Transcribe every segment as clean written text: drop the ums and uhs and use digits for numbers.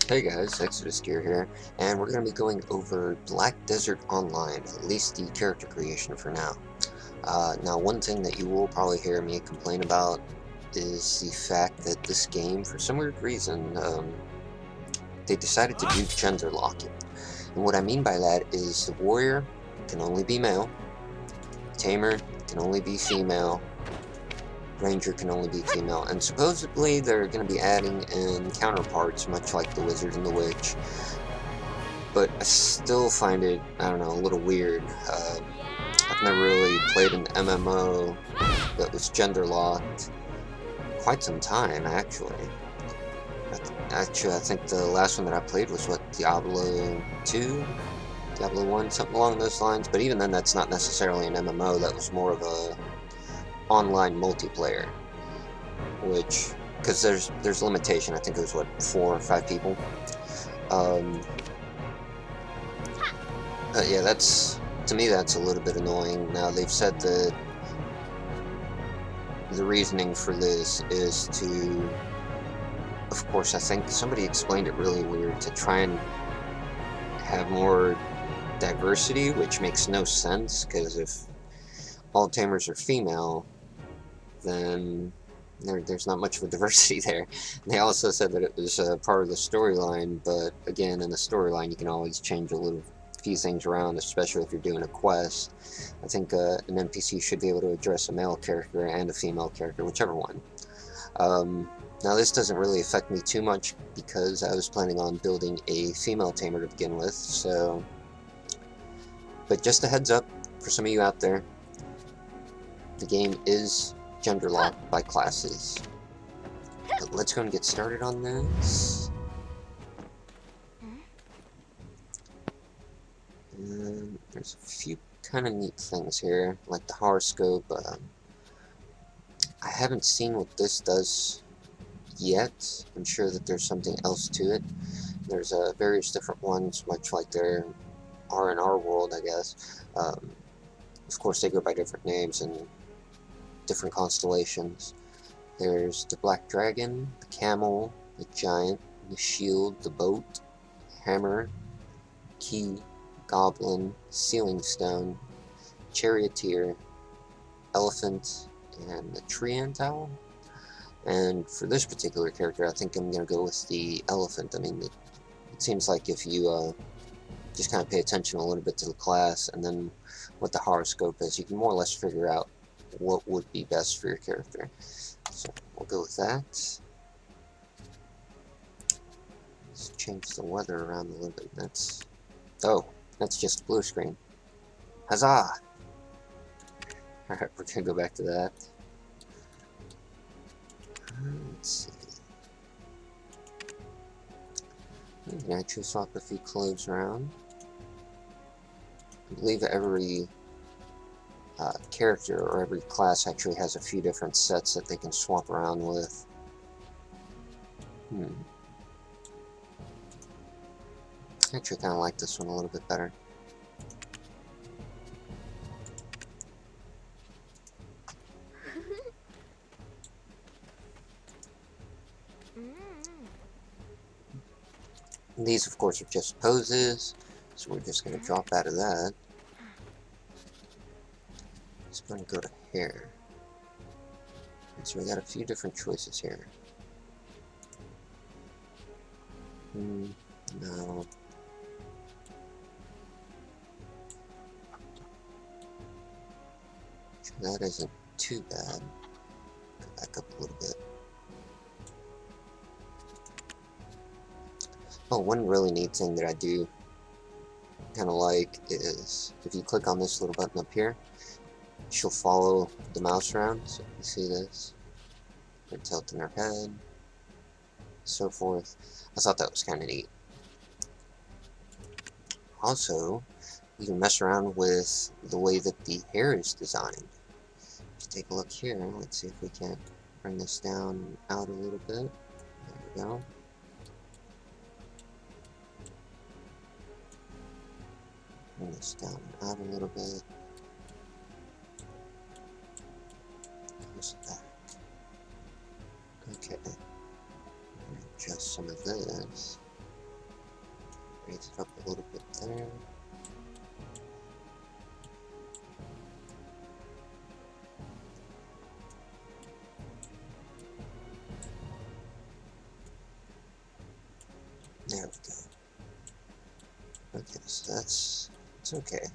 Hey guys, Exodus Gear here, and we're going to be going over Black Desert Online, at least the character creation for now. Now, one thing that you will probably hear me complain about is the fact that this game, for some weird reason, they decided to do gender locking. And what I mean by that is the warrior can only be male, Tamer can only be female, Ranger can only be female, and supposedly they're going to be adding in counterparts, much like the Wizard and the Witch. But I still find it, I don't know, a little weird. I've never really played an MMO that was gender locked quite some time, actually. I think the last one that I played was, what, Diablo 2? Diablo 1, something along those lines. But even then, that's not necessarily an MMO, that was more of a online multiplayer. Which, because there's limitation, I think it was, what, 4 or 5 people? Yeah, to me that's a little bit annoying. Now, they've said that the reasoning for this is to, of course, I think somebody explained it really weird, to try and have more diversity, which makes no sense, because if all tamers are female, then there's not much of a diversity there. They also said that it was part of the storyline, but again, in the storyline you can always change a few things around, especially if you're doing a quest. I think an NPC should be able to address a male character and a female character, whichever one. Now, this doesn't really affect me too much because I was planning on building a female tamer to begin with, so... But just a heads up for some of you out there, the game is gender locked by classes. But let's go and get started on this. And there's a few kind of neat things here, like the horoscope. I haven't seen what this does yet. I'm sure that there's something else to it. There's various different ones, much like there are in our world, I guess. Of course, they go by different names and different constellations. There's the Black Dragon, the Camel, the Giant, the Shield, the Boat, Hammer, Key, Goblin, Sealing Stone, Charioteer, Elephant, and the Treant Owl. And for this particular character, I think I'm going to go with the Elephant. I mean, it seems like if you just kind of pay attention a little bit to the class and then what the horoscope is, you can more or less figure out what would be best for your character. So we'll go with that. Let's change the weather around a little bit. That's just a blue screen. Huzzah! Alright, we're gonna go back to that. Let's see. We can actually swap a few clothes around. I believe every character or every class actually has a few different sets that they can swap around with. I actually kind of like this one a little bit better. And these, of course, are just poses, so we're just going to drop out of that. Let's go and go to hair. And so we got a few different choices here. No. That isn't too bad. Go back up a little bit. Oh, one really neat thing that I do kind of like is if you click on this little button up here, she'll follow the mouse around. So you see this, we're tilting her head, so forth. I thought that was kind of neat. Also, you can mess around with the way that the hair is designed. Let's take a look here. Let's see if we can't bring this down out a little bit. There we go. Bring this down and out a little bit. Push it back. Okay. Adjust some of this. Raise it up a little bit there. There we go. Okay, so it's okay.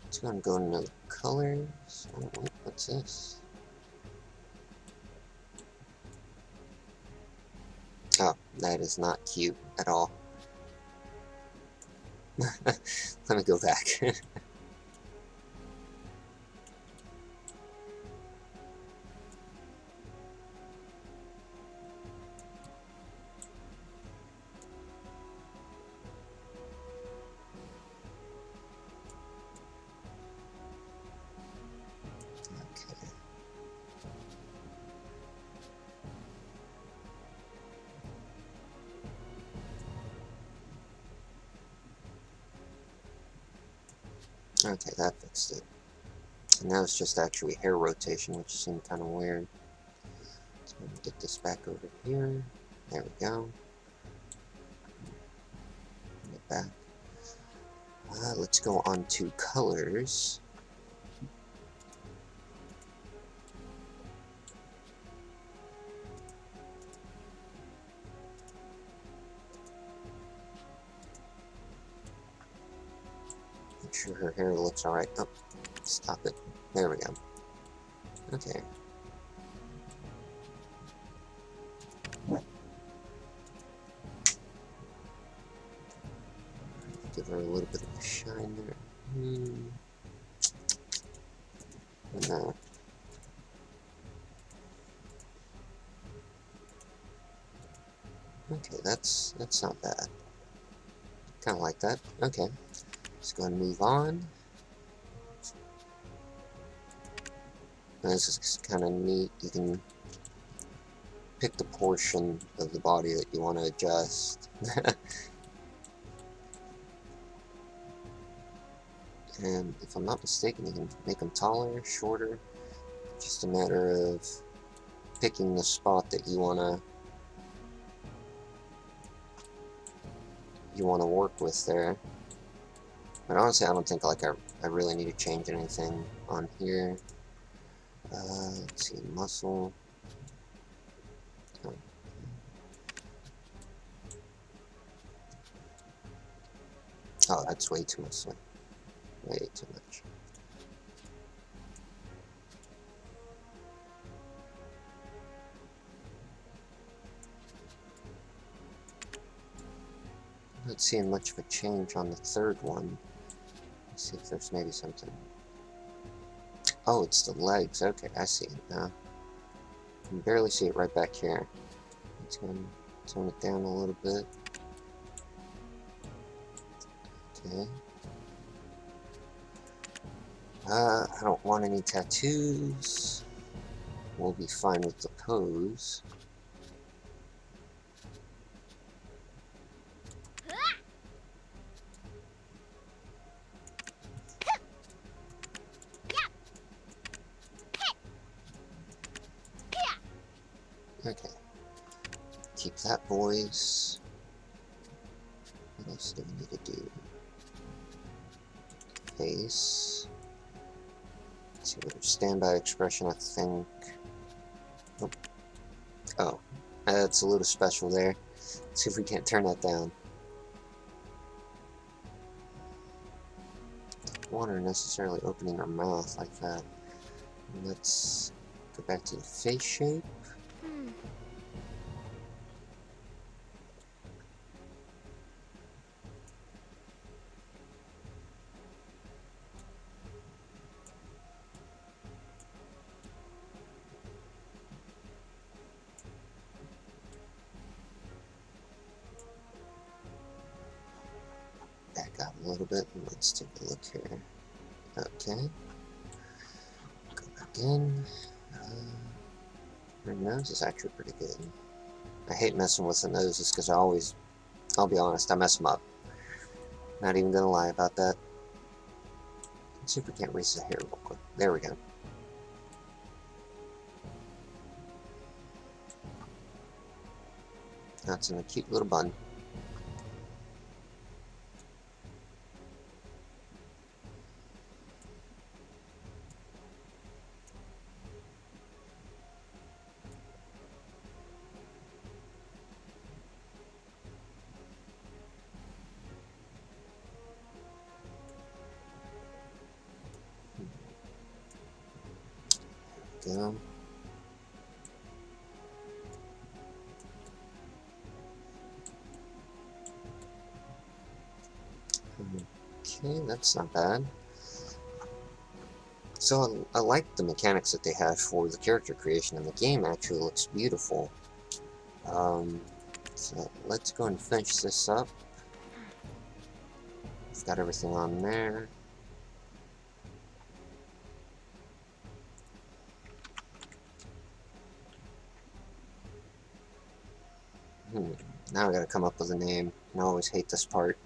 It's going to go into the colors. Oh, wait, what's this? Oh, that is not cute at all. Let me go back. Okay, that fixed it. And now it's just actually hair rotation, which seemed kind of weird. So let me get this back over here. There we go. Bring it back. Let's go on to colors. Make sure her hair looks alright. Oh, stop it. There we go. Okay. Give her a little bit of a shine there. No. Okay, that's not bad. Kind of like that. Okay. Just going to move on. And this is kind of neat. You can pick the portion of the body that you want to adjust. And if I'm not mistaken, you can make them taller, shorter. Just a matter of picking the spot that you wanna work with there. But honestly, I don't think like I really need to change anything on here. Let's see, muscle. Oh, that's way too much. Way too much. Not seeing much of a change on the third one. Let's see if there's maybe something. Oh, it's the legs. Okay, I see it now. I can barely see it right back here. Let's go and tone it down a little bit. Okay. I don't want any tattoos. We'll be fine with the pose. Okay. Keep that voice. What else do we need to do? Face. Let's see what her standby expression, I think. Oh, that's a little special there. Let's see if we can't turn that down. Don't want her necessarily opening her mouth like that. Let's go back to the face shape. Back out a little bit and let's take a look here. Okay. Go back in. Her nose is actually pretty good. I hate messing with the noses because I'll be honest, I mess them up. Not even gonna lie about that. Let's see if we can't raise the hair real quick. There we go. That's in a cute little bun. go. Okay, that's not bad. So I like the mechanics that they have for the character creation, and the game actually looks beautiful. So let's go and finish this up. I've got everything on there. Now I gotta come up with a name. I always hate this part.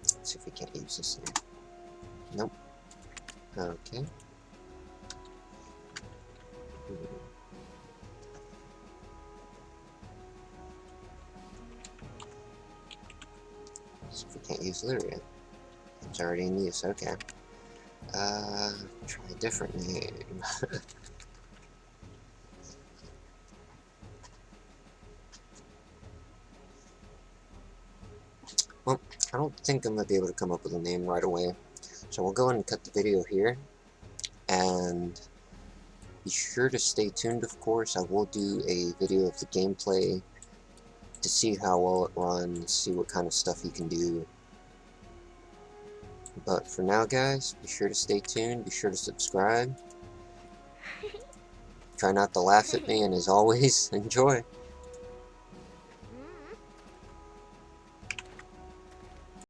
Let's see if we can't use this name. Nope. Okay. See if we can't use Lyria. It's already in use, okay. Try a different name. Well, I don't think I'm going to be able to come up with a name right away. So we'll go ahead and cut the video here. And be sure to stay tuned, of course. I will do a video of the gameplay to see how well it runs, see what kind of stuff you can do. But for now, guys, be sure to stay tuned, be sure to subscribe. Try not to laugh at me, and as always, enjoy.